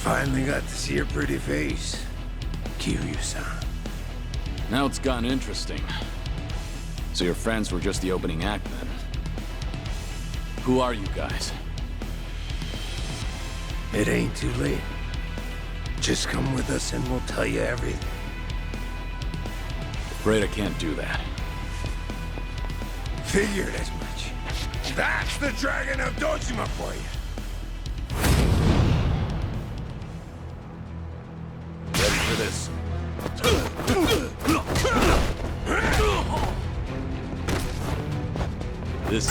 Finally got to see your pretty face, Kiryu-san. Now it's gotten interesting. So your friends were just the opening act, then? Who are you guys? It ain't too late. Just come with us and we'll tell you everything. Afraid I can't do that. Figured as much. That's the Dragon of Dojima for you. Ready for this? This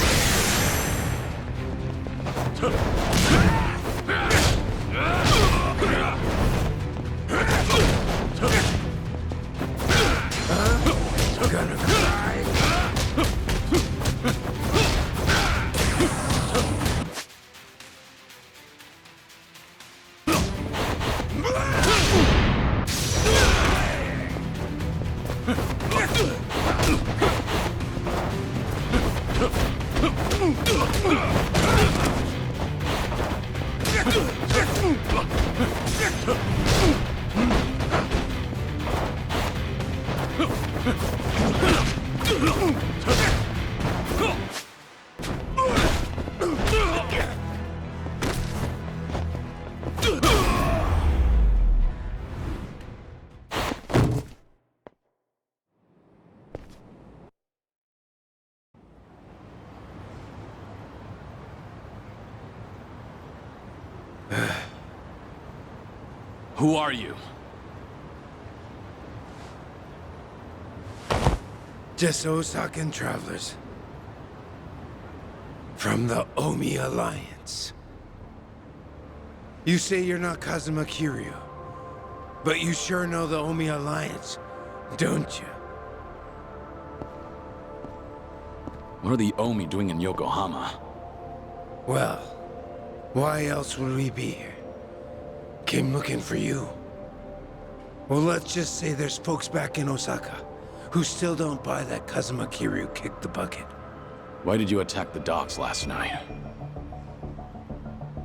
Gonna cry. Who are you? Just Osakan travelers. From the Omi Alliance. You say you're not Kazuma Kiryu, but you sure know the Omi Alliance, don't you? What are the Omi doing in Yokohama? Well, why else would we be here? Came looking for you. Well, let's just say there's folks back in Osaka who still don't buy that Kazuma Kiryu kicked the bucket. Why did you attack the docks last night?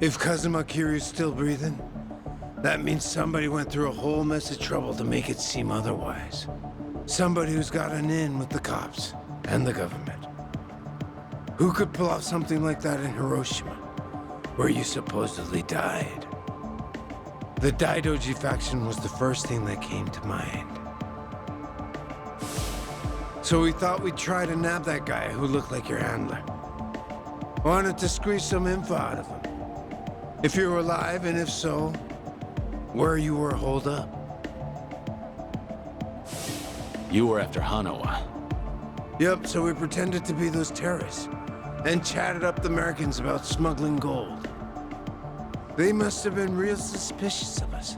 If Kazuma Kiryu's still breathing, that means somebody went through a whole mess of trouble to make it seem otherwise. Somebody who's got an in with the cops and the government. Who could pull off something like that in Hiroshima, where you supposedly died? The Daidoji faction was the first thing that came to mind. So we thought we'd try to nab that guy who looked like your handler. Wanted to squeeze some info out of him. If you were alive, and if so, where you were holed up. You were after Hanawa. Yep, so we pretended to be those terrorists, and chatted up the Americans about smuggling gold. They must have been real suspicious of us.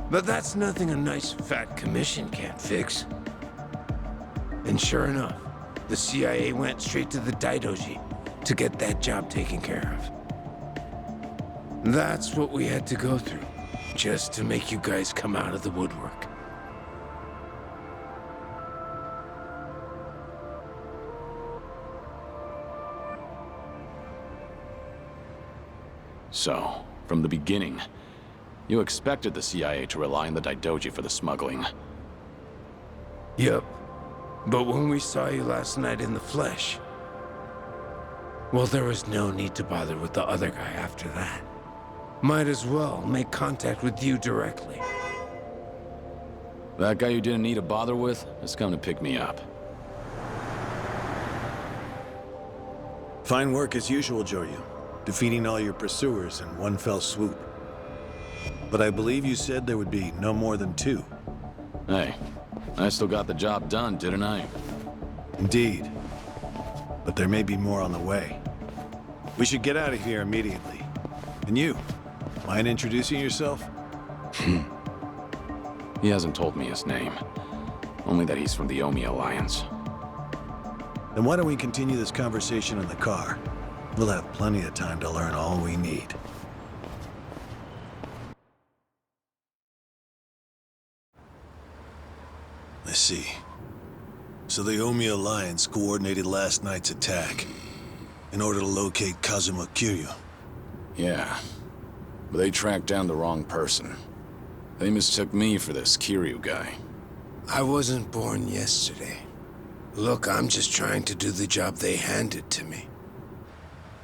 But that's nothing a nice fat commission can't fix. And sure enough, the CIA went straight to the Daidoji to get that job taken care of. That's what we had to go through, just to make you guys come out of the woodwork. So, from the beginning, you expected the CIA to rely on the Daidoji for the smuggling. Yup. But when we saw you last night in the flesh, well, there was no need to bother with the other guy after that. Might as well make contact with you directly. That guy you didn't need to bother with has come to pick me up. Fine work as usual, Joryu. Defeating all your pursuers in one fell swoop. But I believe you said there would be no more than 2. Hey, I still got the job done, didn't I? Indeed. But there may be more on the way. We should get out of here immediately. And you, mind introducing yourself? He hasn't told me his name. Only that he's from the Omi Alliance. Then why don't we continue this conversation in the car? We'll have plenty of time to learn all we need. I see. So the Omi Alliance coordinated last night's attack in order to locate Kazuma Kiryu. Yeah, but they tracked down the wrong person. They mistook me for this Kiryu guy. I wasn't born yesterday. Look, I'm just trying to do the job they handed to me.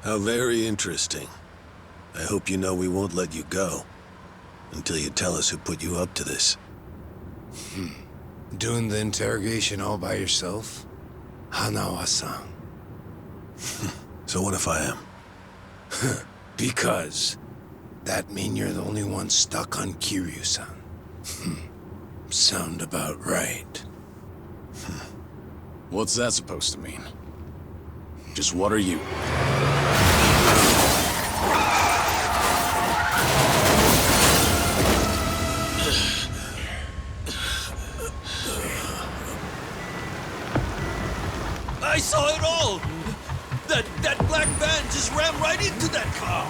How very interesting. I hope you know we won't let you go until you tell us who put you up to this. Doing the interrogation all by yourself? Hanawa-san. So what if I am? Because that mean you're the only one stuck on Kiryu-san. Sound about right. What's that supposed to mean? Just what are you? I saw it all! That black van just ran right into that car!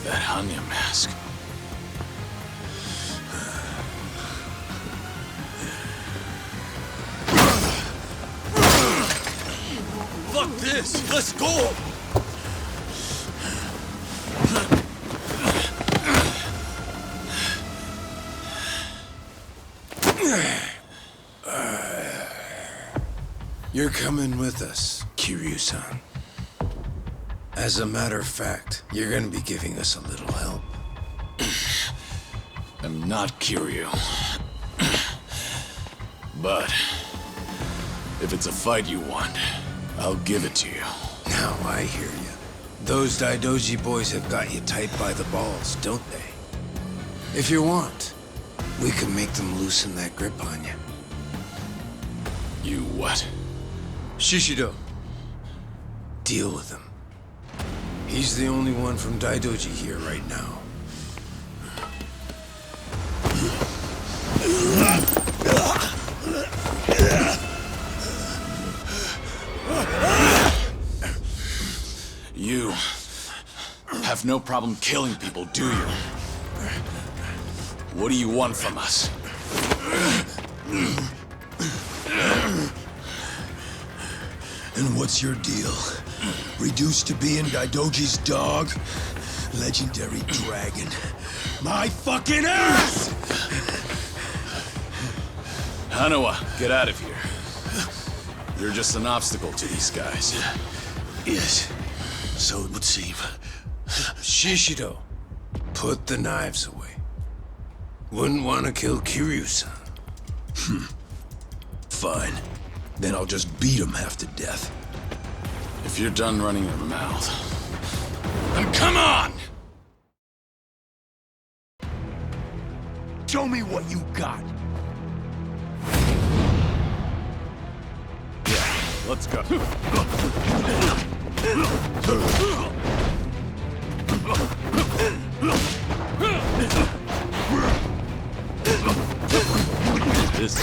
That Hanya mask. Fuck this! Let's go! You're coming with us, Kiryu-san. As a matter of fact, you're gonna be giving us a little help. I'm not Kiryu. But if it's a fight you want, I'll give it to you. Now I hear you. Those Daidoji boys have got you tight by the balls, don't they? If you want, we can make them loosen that grip on you. You what? Shishido. Deal with him. He's the only one from Daidoji here right now. You have no problem killing people, do you? What do you want from us? And what's your deal? Reduced to being Daidoji's dog? Legendary dragon. My fucking ass! Hanawa, get out of here. You're just an obstacle to these guys. Yes, so it would seem. Shishido, put the knives away. Wouldn't want to kill Kiryu-san. Fine. Then I'll just beat him half to death. If you're done running your mouth, then come on! Show me what you got. Yeah, let's go. This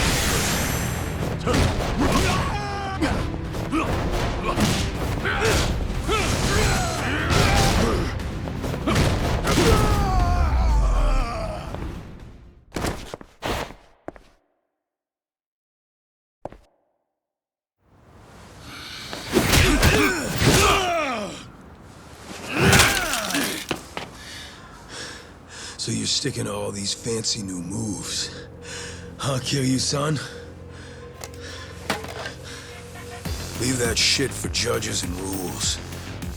So you're sticking to all these fancy new moves. I'll kill you, son. Leave that shit for judges and rules.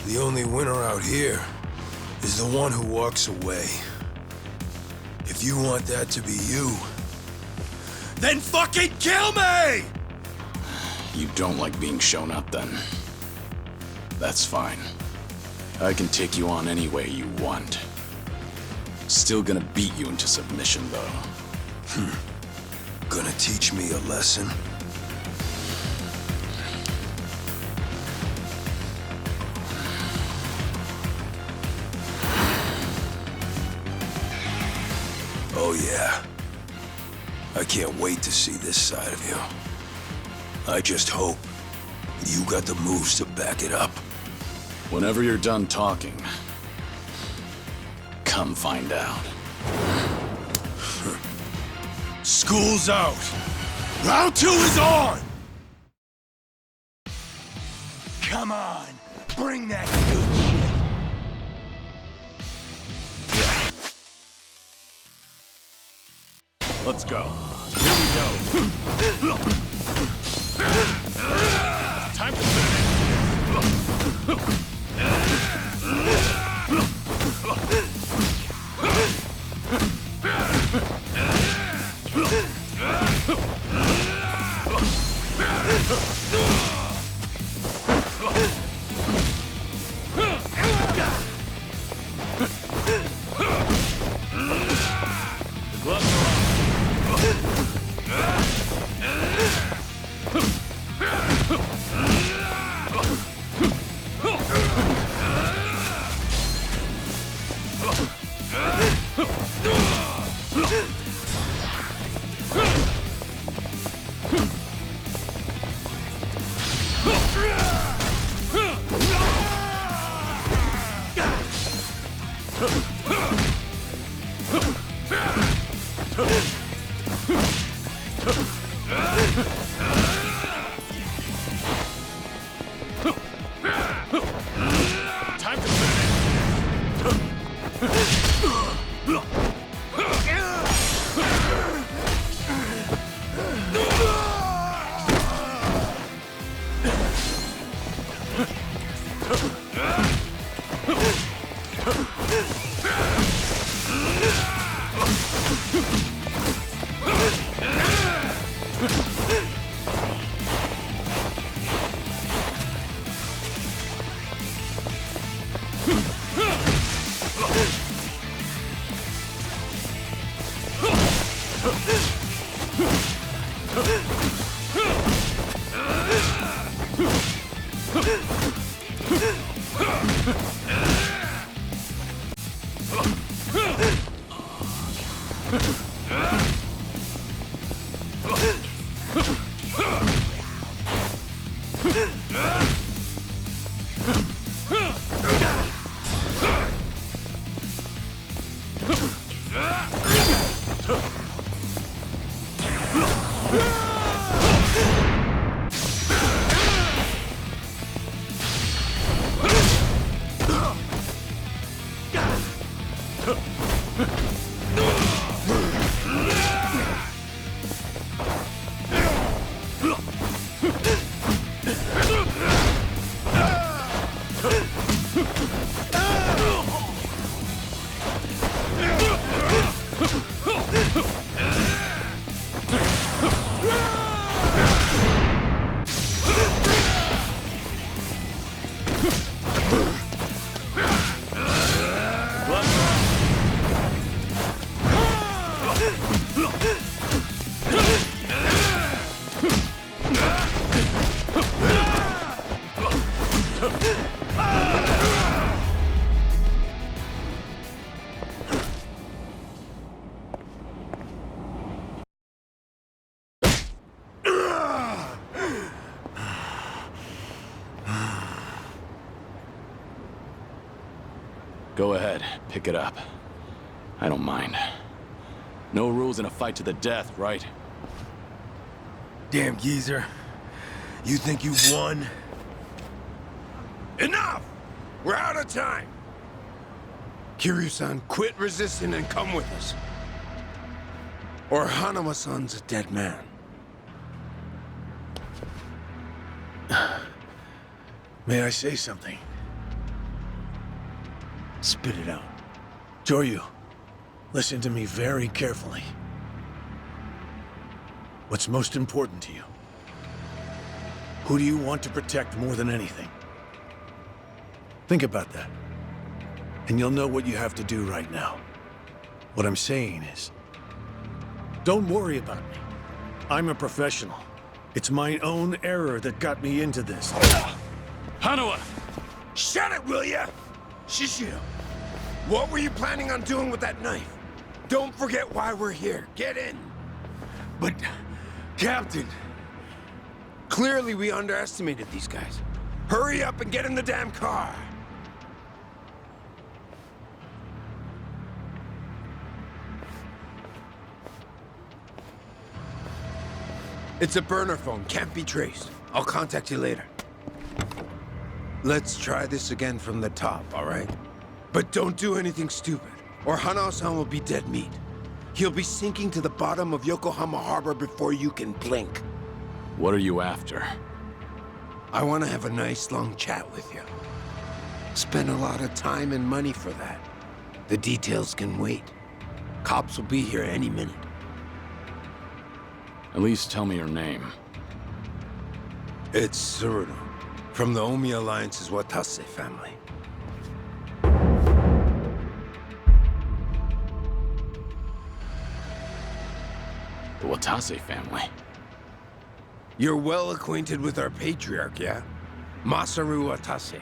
The only winner out here is the one who walks away. If you want that to be you, then fucking kill me! You don't like being shown up, then. That's fine. I can take you on any way you want. Still gonna beat you into submission, though. Gonna teach me a lesson? Oh yeah. I can't wait to see this side of you. I just hope you got the moves to back it up. Whenever you're done talking, come find out. School's out. Round 2 is on! Come on, bring that good shit. Let's go. Here we go. Time to Go ahead, pick it up. I don't mind. No rules in a fight to the death, right? Damn geezer. You think you won? Enough! We're out of time! Kiryu-san, quit resisting and come with us. Or Hanawa-san's a dead man. May I say something? Spit it out. Joryu, listen to me very carefully. What's most important to you? Who do you want to protect more than anything? Think about that. And you'll know what you have to do right now. What I'm saying is, don't worry about me. I'm a professional. It's my own error that got me into this. Hanawa! Shut it, will ya? Shishio, what were you planning on doing with that knife? Don't forget why we're here. Get in. But, Captain, clearly we underestimated these guys. Hurry up and get in the damn car. It's a burner phone, can't be traced. I'll contact you later. Let's try this again from the top, all right? But don't do anything stupid, or Hanao-san will be dead meat. He'll be sinking to the bottom of Yokohama Harbor before you can blink. What are you after? I want to have a nice long chat with you. Spend a lot of time and money for that. The details can wait. Cops will be here any minute. At least tell me your name. It's Tsuruno, from the Omi Alliance's Watase family. The Watase family. You're well acquainted with our patriarch, yeah? Masaru Watase.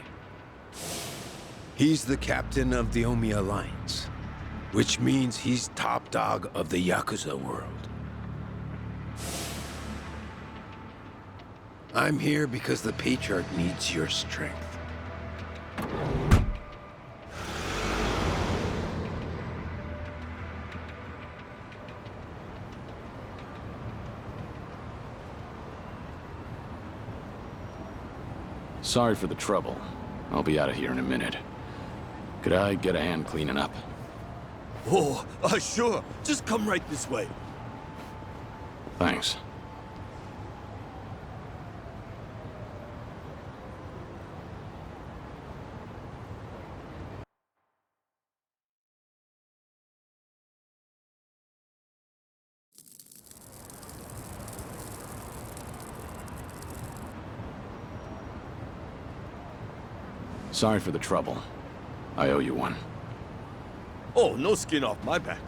He's the captain of the Omi Alliance, which means he's top dog of the Yakuza world. I'm here because the patriarch needs your strength. Sorry for the trouble. I'll be out of here in a minute. Could I get a hand cleaning up? Oh, sure. Just come right this way. Thanks. Sorry for the trouble. I owe you one. Oh, no skin off my back.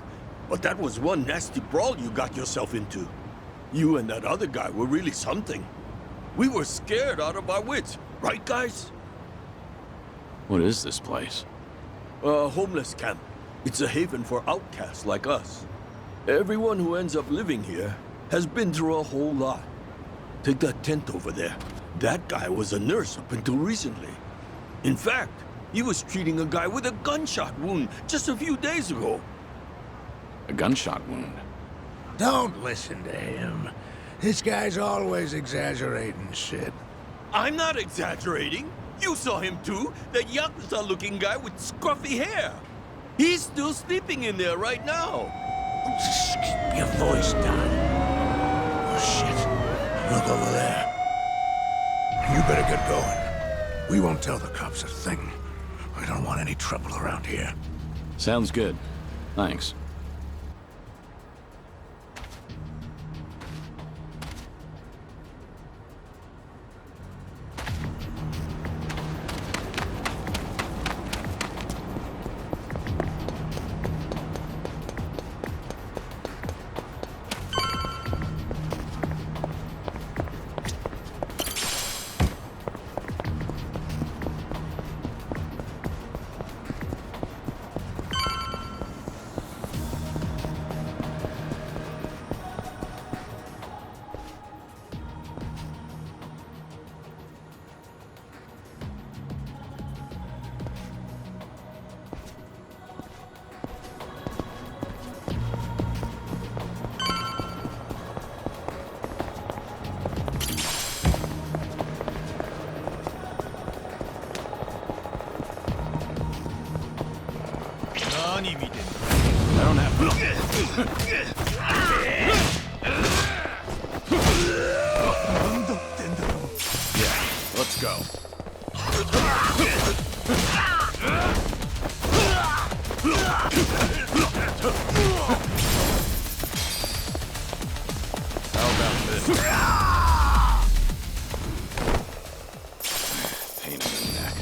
But that was one nasty brawl you got yourself into. You and that other guy were really something. We were scared out of our wits, right, guys? What is this place? A homeless camp. It's a haven for outcasts like us. Everyone who ends up living here has been through a whole lot. Take that tent over there. That guy was a nurse up until recently. In fact, he was treating a guy with a gunshot wound just a few days ago. A gunshot wound? Don't listen to him. This guy's always exaggerating shit. I'm not exaggerating. You saw him too, that Yakuza-looking guy with scruffy hair. He's still sleeping in there right now. Just keep your voice down. Oh, shit. Look over there. You better get going. We won't tell the cops a thing. We don't want any trouble around here. Sounds good. Thanks. I don't have... Yeah, let's go. How about this? Pain in the neck.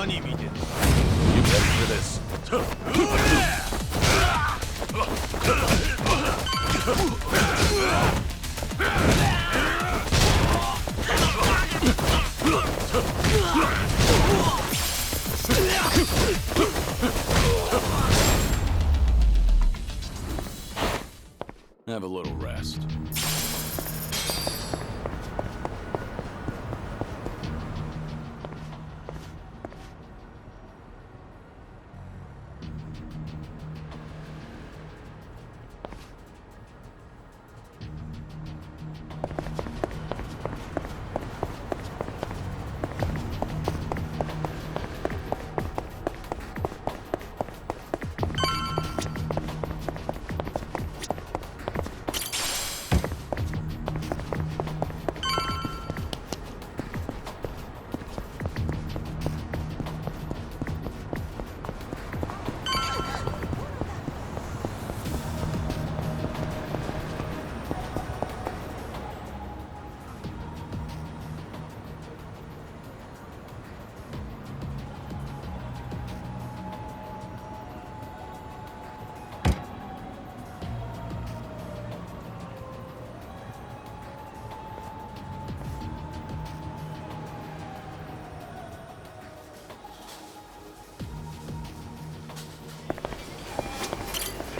You ready for this? Have a little rest.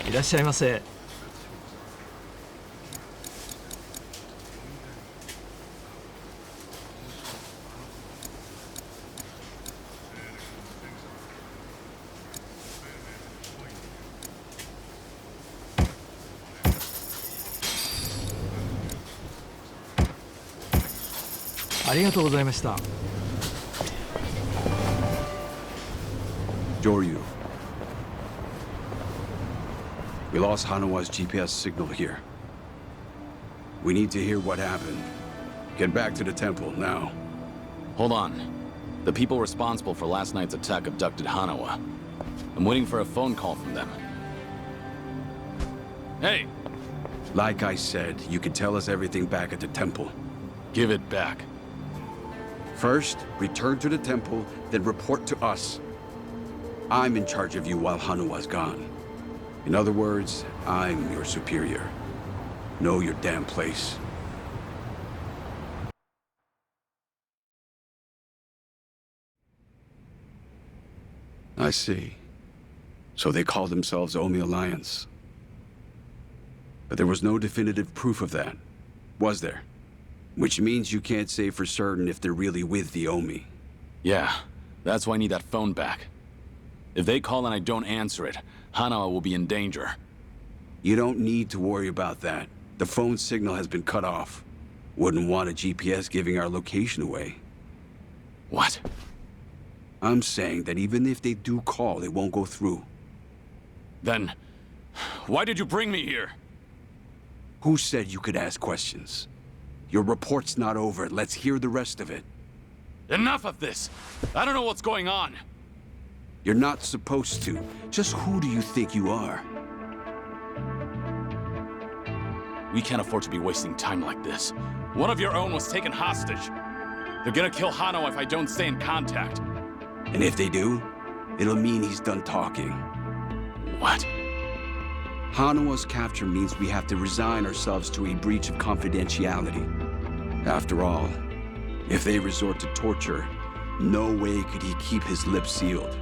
いらっしゃいませ。ありがとうございました。Joryu. We lost Hanawa's GPS signal here. We need to hear what happened. Get back to the temple, now. Hold on. The people responsible for last night's attack abducted Hanawa. I'm waiting for a phone call from them. Hey! Like I said, you can tell us everything back at the temple. Give it back. First, return to the temple, then report to us. I'm in charge of you while Hanawa's gone. In other words, I'm your superior. Know your damn place. I see. So they call themselves Omi Alliance. But there was no definitive proof of that, was there? Which means you can't say for certain if they're really with the Omi. Yeah, that's why I need that phone back. If they call and I don't answer it, Hanawa will be in danger. You don't need to worry about that. The phone signal has been cut off. Wouldn't want a GPS giving our location away. What? I'm saying that even if they do call, it won't go through. Then, why did you bring me here? Who said you could ask questions? Your report's not over. Let's hear the rest of it. Enough of this! I don't know what's going on! You're not supposed to. Just who do you think you are? We can't afford to be wasting time like this. One of your own was taken hostage. They're gonna kill Hanawa if I don't stay in contact. And if they do, it'll mean he's done talking. What? Hanawa's capture means we have to resign ourselves to a breach of confidentiality. After all, if they resort to torture, no way could he keep his lips sealed.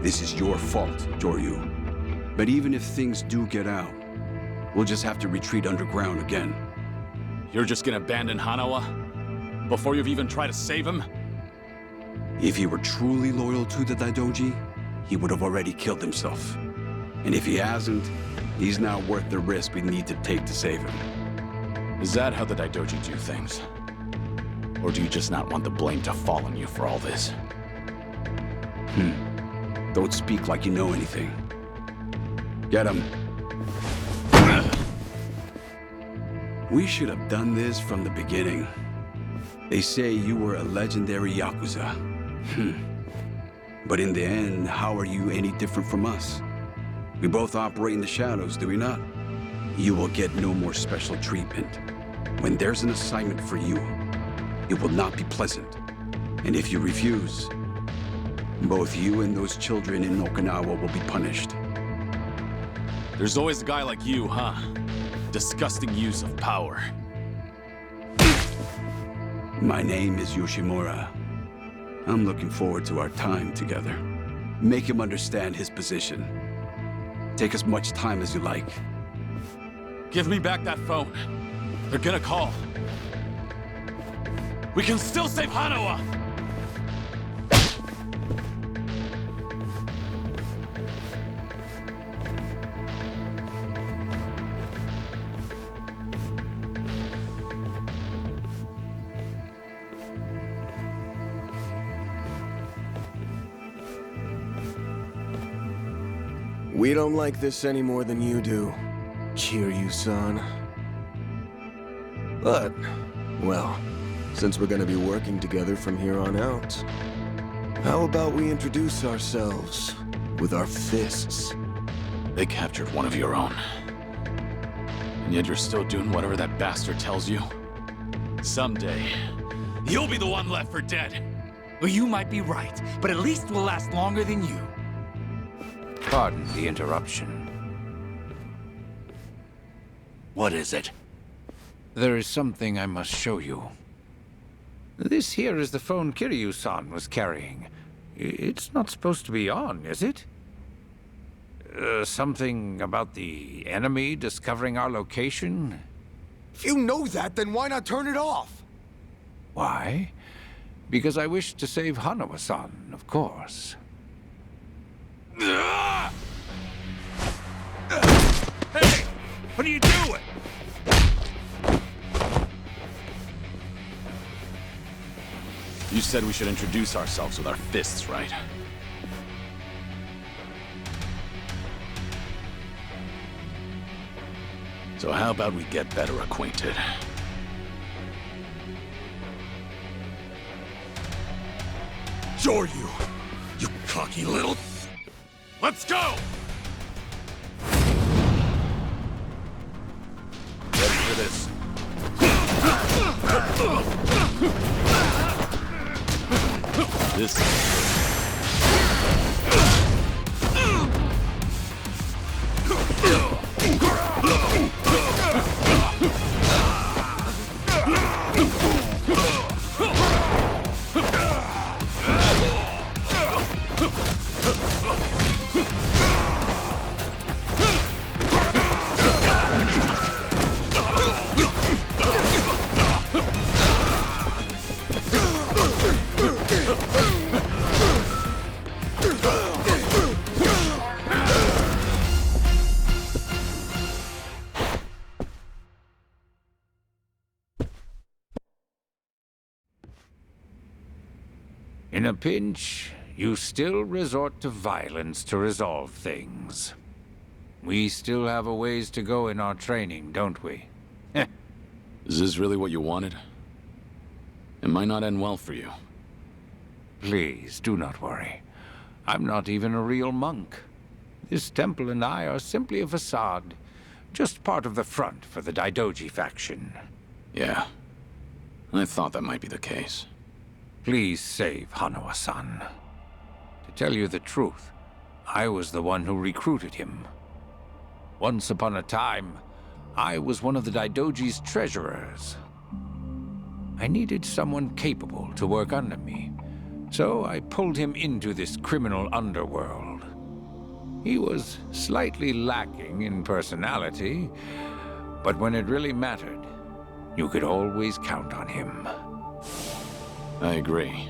This is your fault, Joryu. But even if things do get out, we'll just have to retreat underground again. You're just gonna abandon Hanawa? Before you've even tried to save him? If he were truly loyal to the Daidoji, he would have already killed himself. And if he hasn't, he's not worth the risk we need to take to save him. Is that how the Daidoji do things? Or do you just not want the blame to fall on you for all this? Don't speak like you know anything. Get him. We should have done this from the beginning. They say you were a legendary Yakuza. But in the end, how are you any different from us? We both operate in the shadows, do we not? You will get no more special treatment. When there's an assignment for you, it will not be pleasant. And if you refuse, both you and those children in Okinawa will be punished. There's always a guy like you, huh? Disgusting use of power. My name is Yoshimura. I'm looking forward to our time together. Make him understand his position. Take as much time as you like. Give me back that phone. They're gonna call. We can still save Hanawa! We don't like this any more than you do, Kiryu-san. But, well, since we're gonna be working together from here on out, how about we introduce ourselves with our fists? They captured one of your own. And yet you're still doing whatever that bastard tells you? Someday, you'll be the one left for dead. Well, you might be right, but at least we'll last longer than you. Pardon the interruption. What is it? There is something I must show you. This here is the phone Kiryu-san was carrying. It's not supposed to be on, is it? Something about the enemy discovering our location? If you know that, then why not turn it off? Why? Because I wish to save Hanawa-san, of course. Hey! What are you doing? You said we should introduce ourselves with our fists, right? So how about we get better acquainted? Sure you cocky little... Let's go! Ready for this? This In a pinch, you still resort to violence to resolve things. We still have a ways to go in our training, don't we? Is this really what you wanted? It might not end well for you. Please, do not worry. I'm not even a real monk. This temple and I are simply a facade. Just part of the front for the Daidoji faction. Yeah. I thought that might be the case. Please save Hanawa-san. To tell you the truth, I was the one who recruited him. Once upon a time, I was one of the Daidoji's treasurers. I needed someone capable to work under me, so I pulled him into this criminal underworld. He was slightly lacking in personality, but when it really mattered, you could always count on him. I agree.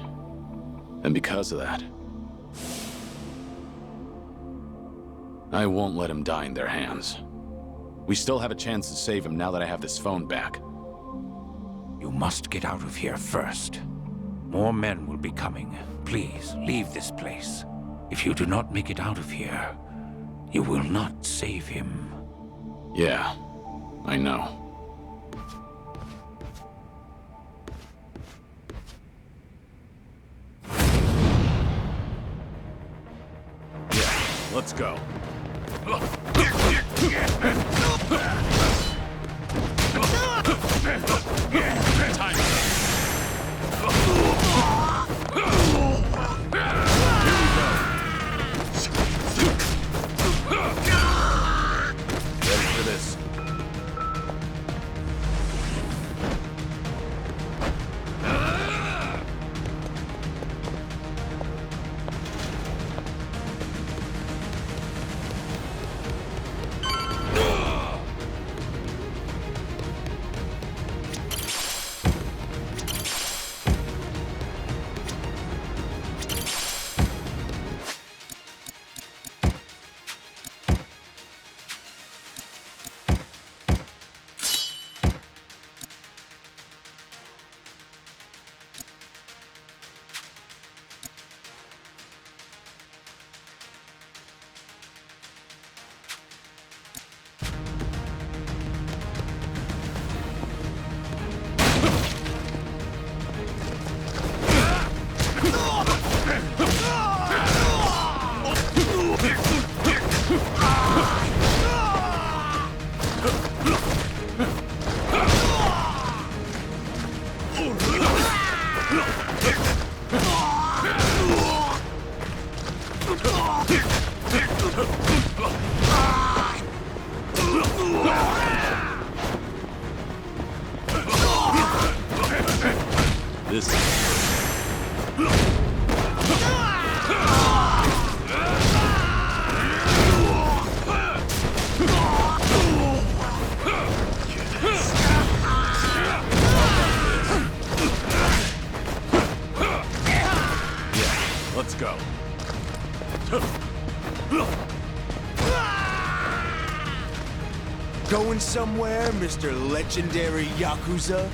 And because of that, I won't let him die in their hands. We still have a chance to save him now that I have this phone back. You must get out of here first. More men will be coming. Please, leave this place. If you do not make it out of here, you will not save him. Yeah, I know. Yeah, let's go. Ready for this. This yeah, let's go. Going somewhere, Mr. Legendary Yakuza?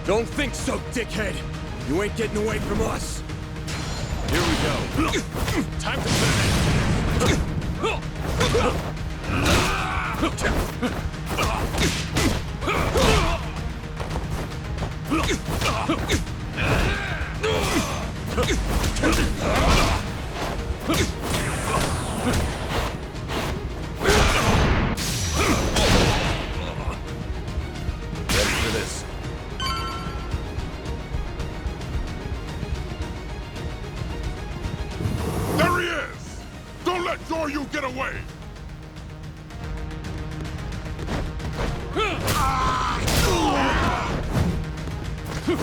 Don't think so, dickhead! You ain't getting away from us! Here we go. Time to finish! Ready for this. There he is! Don't let Doryu get away! Let's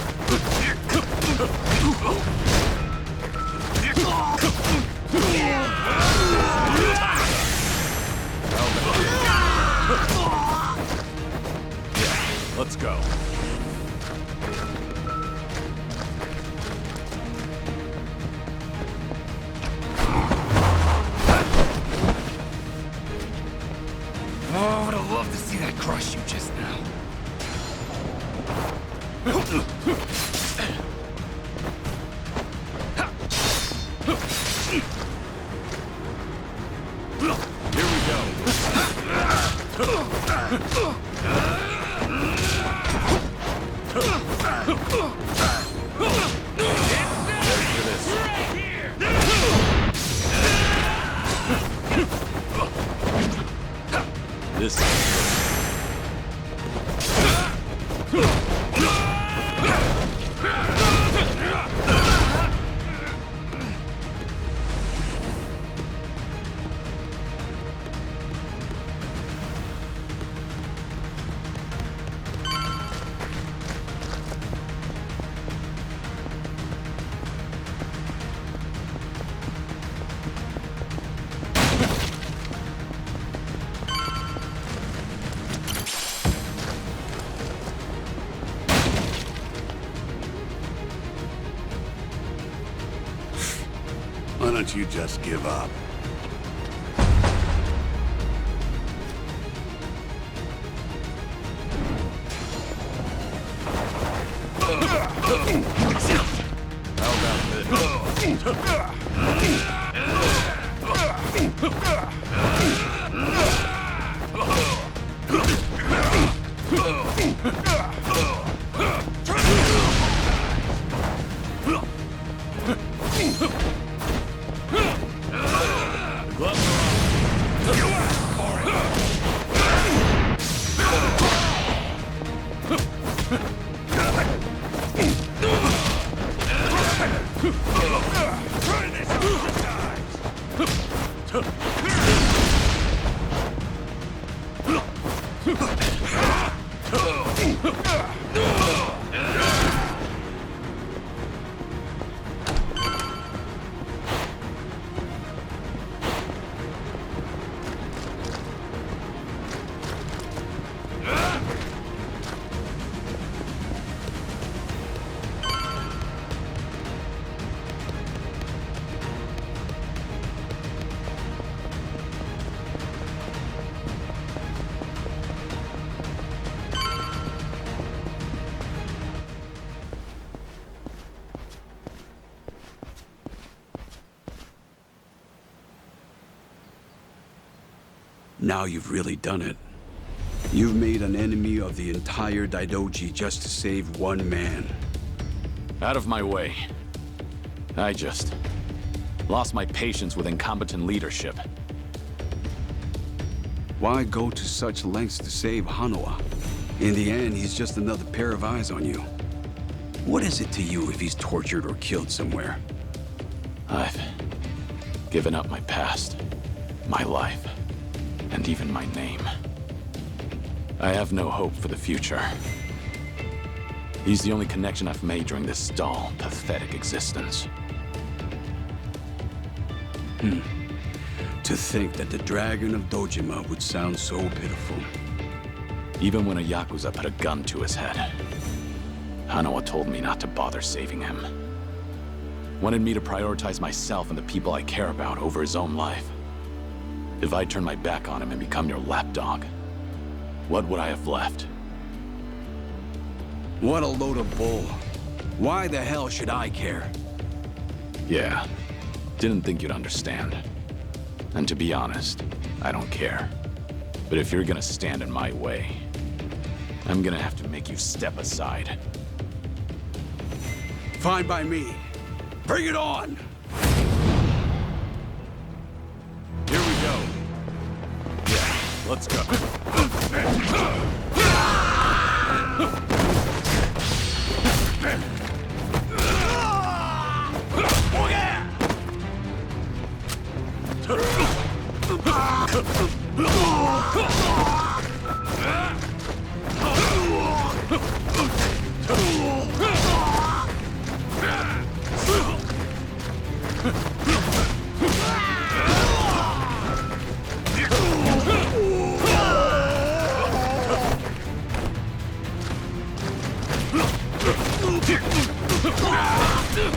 go. Oh, I would have loved to see that crush you just now. Here we go. This Why don't you just give up? Now you've really done it. You've made an enemy of the entire Daidoji just to save one man. Out of my way. I just lost my patience with incompetent leadership. Why go to such lengths to save Hanoa? In the end, he's just another pair of eyes on you. What is it to you if he's tortured or killed somewhere? I've given up my past, my life, and even my name. I have no hope for the future. He's the only connection I've made during this dull, pathetic existence. To think that the Dragon of Dojima would sound so pitiful. Even when a Yakuza put a gun to his head, Hanoa told me not to bother saving him. Wanted me to prioritize myself and the people I care about over his own life. If I turn my back on him and become your lapdog, what would I have left? What a load of bull. Why the hell should I care? Yeah, didn't think you'd understand. And to be honest, I don't care. But if you're gonna stand in my way, I'm gonna have to make you step aside. Fine by me. Bring it on! Here we go. Yeah, let's go. How about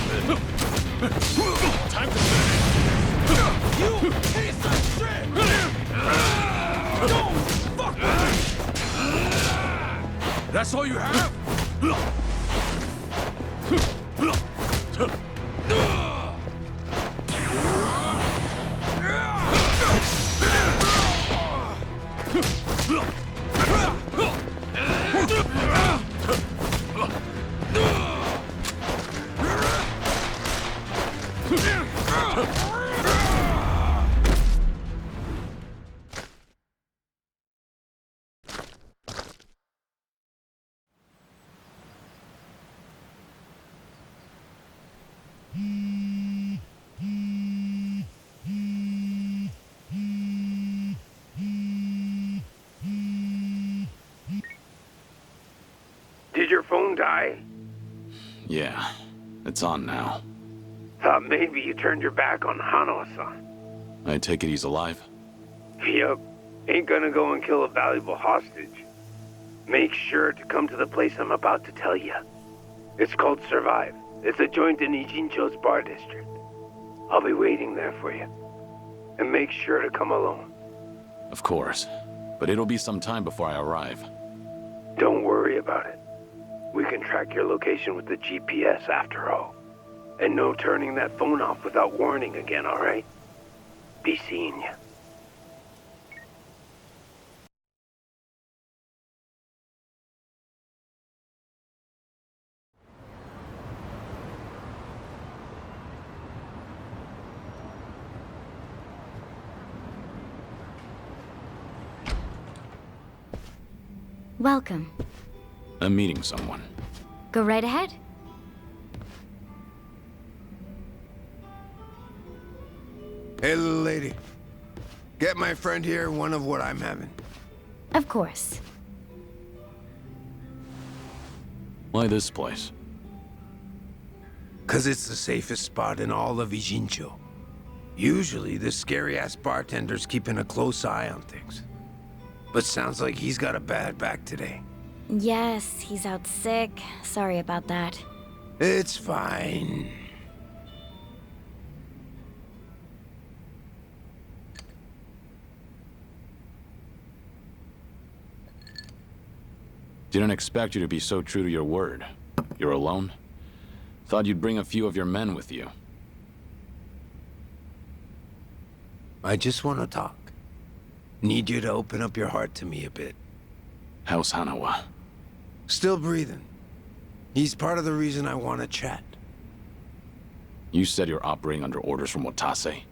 this? Time to finish! You piece of shit! Don't fuck with me! That's all you have? Did your phone die? Yeah, it's on now. Thought maybe you turned your back on Hanawa-san. I take it he's alive? Yep. Ain't gonna go and kill a valuable hostage. Make sure to come to the place I'm about to tell you. It's called Survive. It's a joint in Ijincho's bar district. I'll be waiting there for you. And make sure to come alone. Of course. But it'll be some time before I arrive. Don't worry about it. We can track your location with the GPS after all. And no turning that phone off without warning again, alright? Be seeing you. Welcome. I'm meeting someone. Go right ahead. Hey, little lady. Get my friend here one of what I'm having. Of course. Why this place? 'Cause it's the safest spot in all of Ijincho. Usually, the scary-ass bartender's keeping a close eye on things. But sounds like he's got a bad back today. Yes, he's out sick. Sorry about that. It's fine. Didn't expect you to be so true to your word. You're alone? Thought you'd bring a few of your men with you. I just want to talk. Need you to open up your heart to me a bit. How's Hanawa? Still breathing. He's part of the reason I want to chat. You said you're operating under orders from Watase.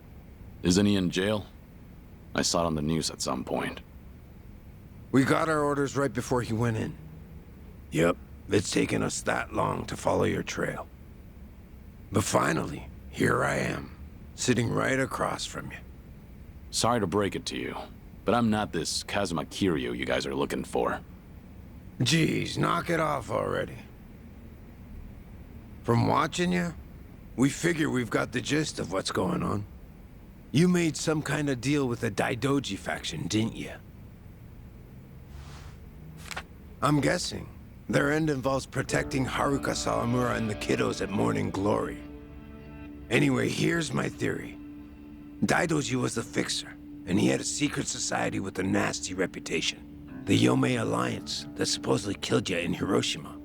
Isn't he in jail? I saw it on the news at some point. We got our orders right before he went in. Yep, it's taken us that long to follow your trail. But finally, here I am, sitting right across from you. Sorry to break it to you, but I'm not this Kazuma Kiryu you guys are looking for. Geez, knock it off already. From watching you, we figure we've got the gist of what's going on. You made some kind of deal with the Daidoji faction, didn't you? I'm guessing their end involves protecting Haruka Sawamura and the kiddos at Morning Glory. Anyway, here's my theory. Daidoji was the fixer, and he had a secret society with a nasty reputation. The Yomei Alliance that supposedly killed you in Hiroshima.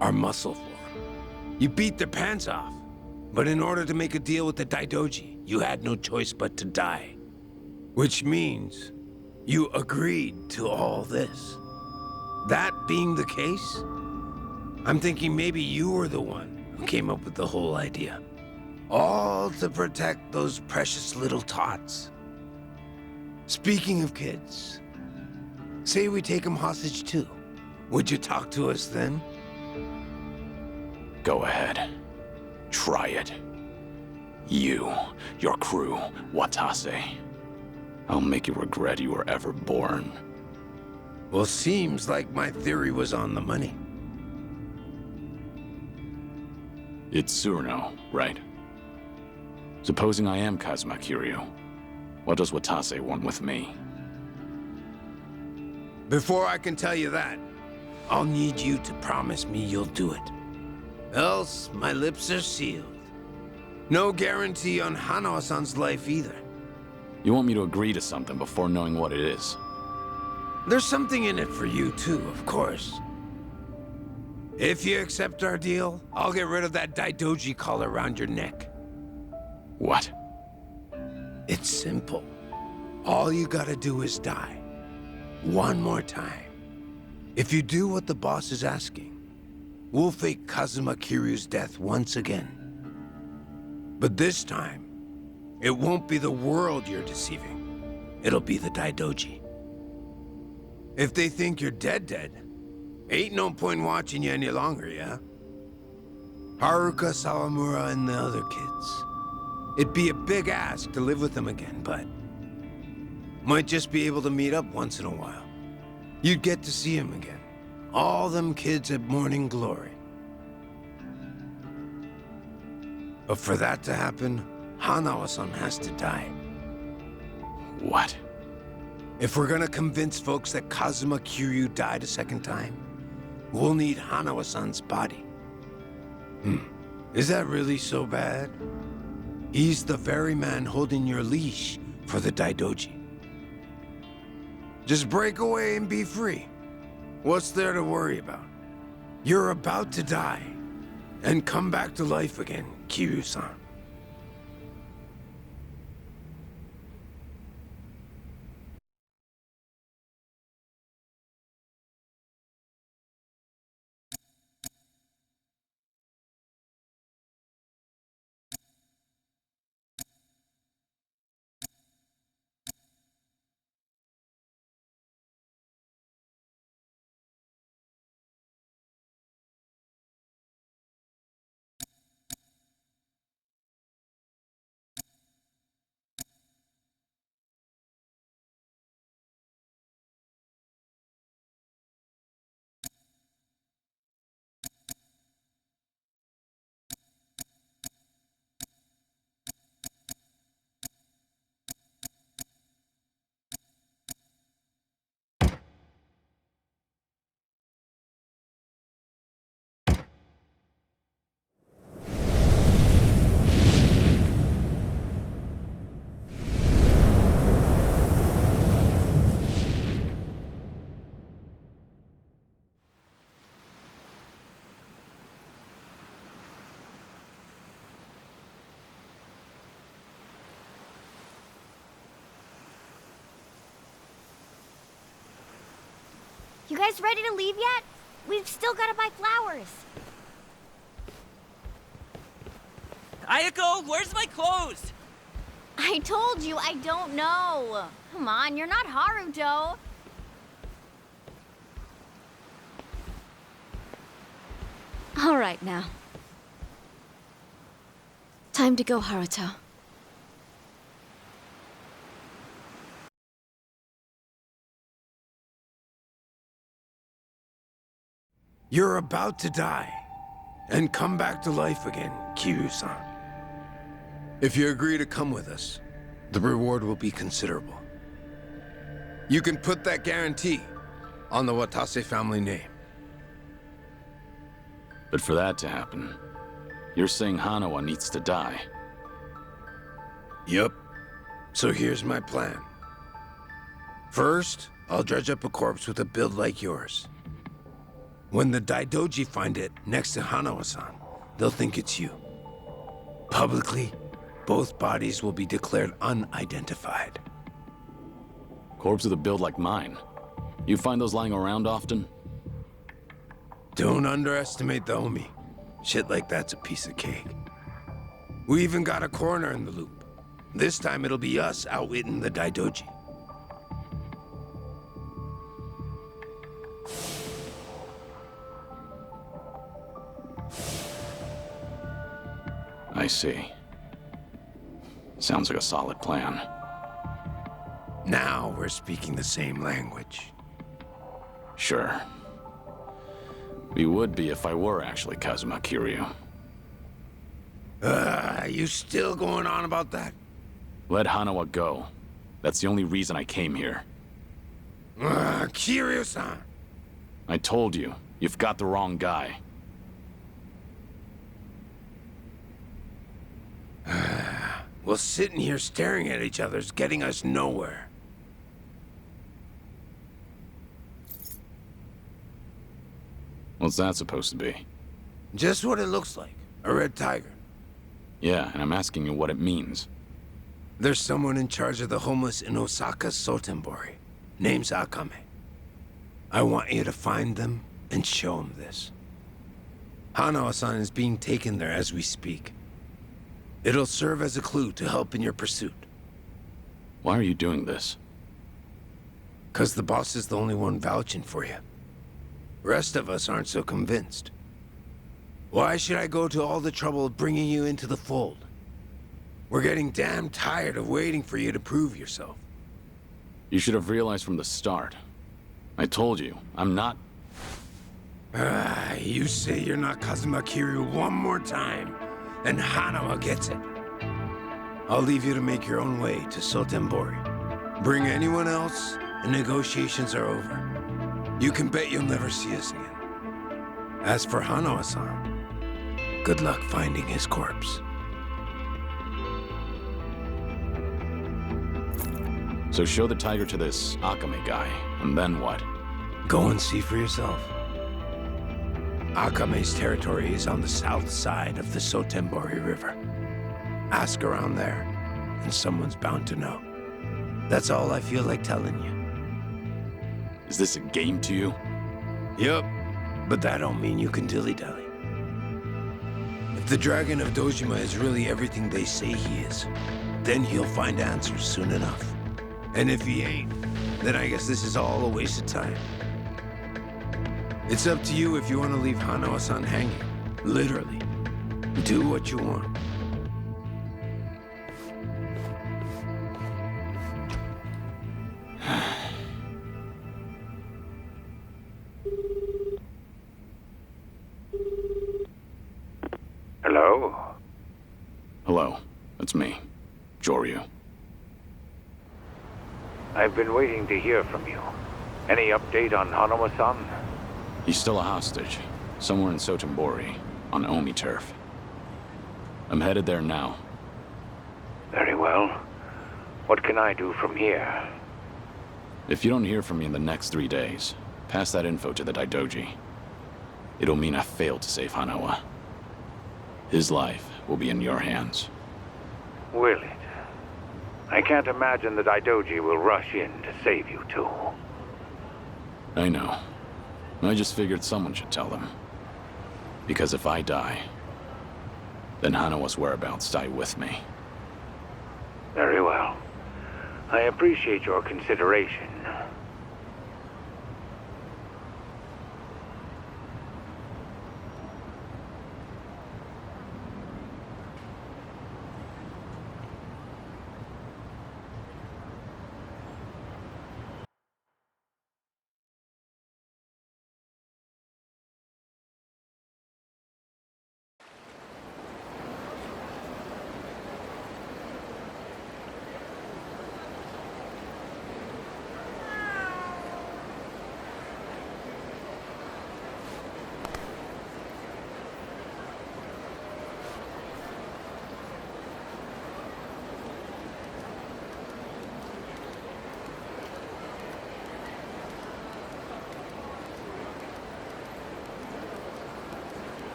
Our muscle for him. You beat their pants off, but in order to make a deal with the Daidoji, you had no choice but to die. Which means you agreed to all this. That being the case, I'm thinking maybe you were the one who came up with the whole idea. All to protect those precious little tots. Speaking of kids, say we take them hostage too. Would you talk to us then? Go ahead. Try it. You, your crew, Watase. I'll make you regret you were ever born. Well, seems like my theory was on the money. It's Tsuruno, right? Supposing I am Kazuma Kiryu, what does Watase want with me? Before I can tell you that, I'll need you to promise me you'll do it. Else, my lips are sealed. No guarantee on Hanawa-san's life either. You want me to agree to something before knowing what it is? There's something in it for you too, of course. If you accept our deal, I'll get rid of that Daidoji collar around your neck. What? It's simple. All you gotta do is die. One more time. If you do what the boss is asking, we'll fake Kazuma Kiryu's death once again. But this time, it won't be the world you're deceiving. It'll be the Daidoji. If they think you're dead, ain't no point watching you any longer, yeah? Haruka, Sawamura, and the other kids. It'd be a big ask to live with them again, but might just be able to meet up once in a while. You'd get to see him again. All them kids at morning glory. But for that to happen, Hanawa-san has to die. What? If we're gonna convince folks that Kazuma Kiryu died a second time, we'll need Hanawa-san's body. Is that really so bad? He's the very man holding your leash for the Daidoji. Just break away and be free. What's there to worry about? You're about to die and come back to life again, Kiryu-san. You guys ready to leave yet? We've still gotta buy flowers. Ayako, where's my clothes? I told you I don't know. Come on, you're not Haruto. All right now. Time to go, Haruto. You're about to die and come back to life again, Kiryu-san. If you agree to come with us, the reward will be considerable. You can put that guarantee on the Watase family name. But for that to happen, you're saying Hanawa needs to die. Yup. So here's my plan. First, I'll dredge up a corpse with a build like yours. When the Daidoji find it next to Hanawa-san, they'll think it's you. Publicly, both bodies will be declared unidentified. Corpse with a build like mine. You find those lying around often? Don't underestimate the Omi. Shit like that's a piece of cake. We even got a coroner in the loop. This time it'll be us outwitting the Daidoji. I see. Sounds like a solid plan. Now we're speaking the same language. Sure. We would be if I were actually Kazuma Kiryu. You still going on about that? Let Hanawa go. That's the only reason I came here. Kiryu-san! I told you, you've got the wrong guy. Well, sitting here staring at each other's getting us nowhere. What's that supposed to be? Just what it looks like. A red tiger. Yeah, and I'm asking you what it means. There's someone in charge of the homeless in Osaka Sotenbori. Name's Akame. I want you to find them and show them this. Hanawa-san is being taken there as we speak. It'll serve as a clue to help in your pursuit. Why are you doing this? 'Cause the boss is the only one vouching for you. Rest of us aren't so convinced. Why should I go to all the trouble of bringing you into the fold? We're getting damn tired of waiting for you to prove yourself. You should have realized from the start. I told you, I'm not... You say you're not Kazuma Kiryu one more time, and Hanawa gets it. I'll leave you to make your own way to Sotenbori. Bring anyone else, and negotiations are over. You can bet you'll never see us again. As for Hanawa-san, good luck finding his corpse. So show the tiger to this Akame guy, and then what? Go and see for yourself. Akame's territory is on the south side of the Sotenbori River. Ask around there, and someone's bound to know. That's all I feel like telling you. Is this a game to you? Yup, but that don't mean you can dilly-dally. If the Dragon of Dojima is really everything they say he is, then he'll find answers soon enough. And if he ain't, then I guess this is all a waste of time. It's up to you if you want to leave Hanawa-san hanging. Literally. Do what you want. Hello? Hello, it's me, Joryu. I've been waiting to hear from you. Any update on Hanawa-san? He's still a hostage, somewhere in Sotenbori, on Omi turf. I'm headed there now. Very well. What can I do from here? If you don't hear from me in the next 3 days, pass that info to the Daidoji. It'll mean I failed to save Hanawa. His life will be in your hands. Will it? I can't imagine the Daidoji will rush in to save you two. I know. I just figured someone should tell them. Because if I die, then Hanawa's whereabouts die with me. Very well. I appreciate your consideration.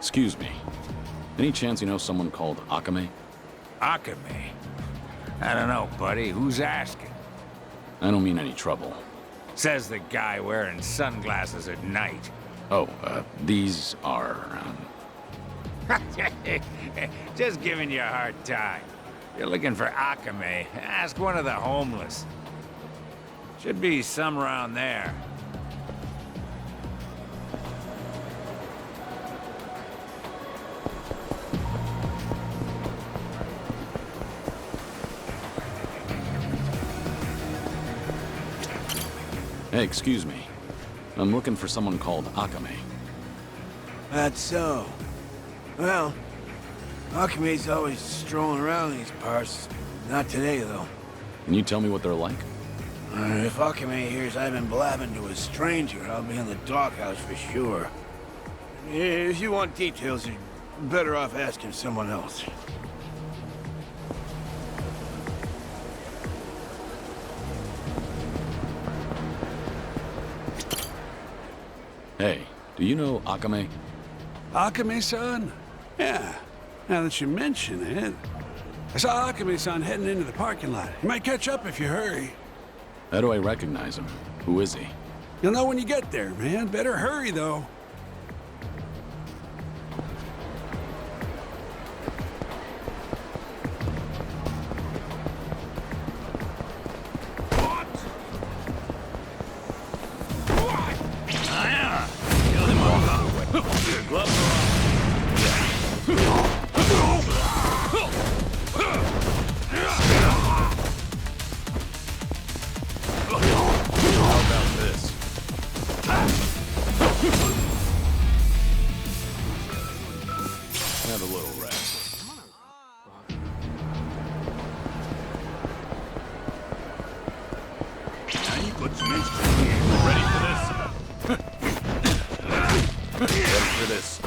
Excuse me. Any chance you know someone called Akame? Akame? I don't know, buddy. Who's asking? I don't mean any trouble. Says the guy wearing sunglasses at night. Oh, these are, Just giving you a hard time. You're looking for Akame. Ask one of the homeless. Should be some around there. Hey, excuse me. I'm looking for someone called Akame. That's so. Well, Akame's always strolling around these parts. Not today, though. Can you tell me what they're like? If Akame hears I've been blabbing to a stranger, I'll be in the doghouse for sure. If you want details, you're better off asking someone else. Hey, do you know Akame? Akame-san? Yeah, now that you mention it. I saw Akame-san heading into the parking lot. You might catch up if you hurry. How do I recognize him? Who is he? You'll know when you get there, man. Better hurry, though. Have a little rest. Ready for this?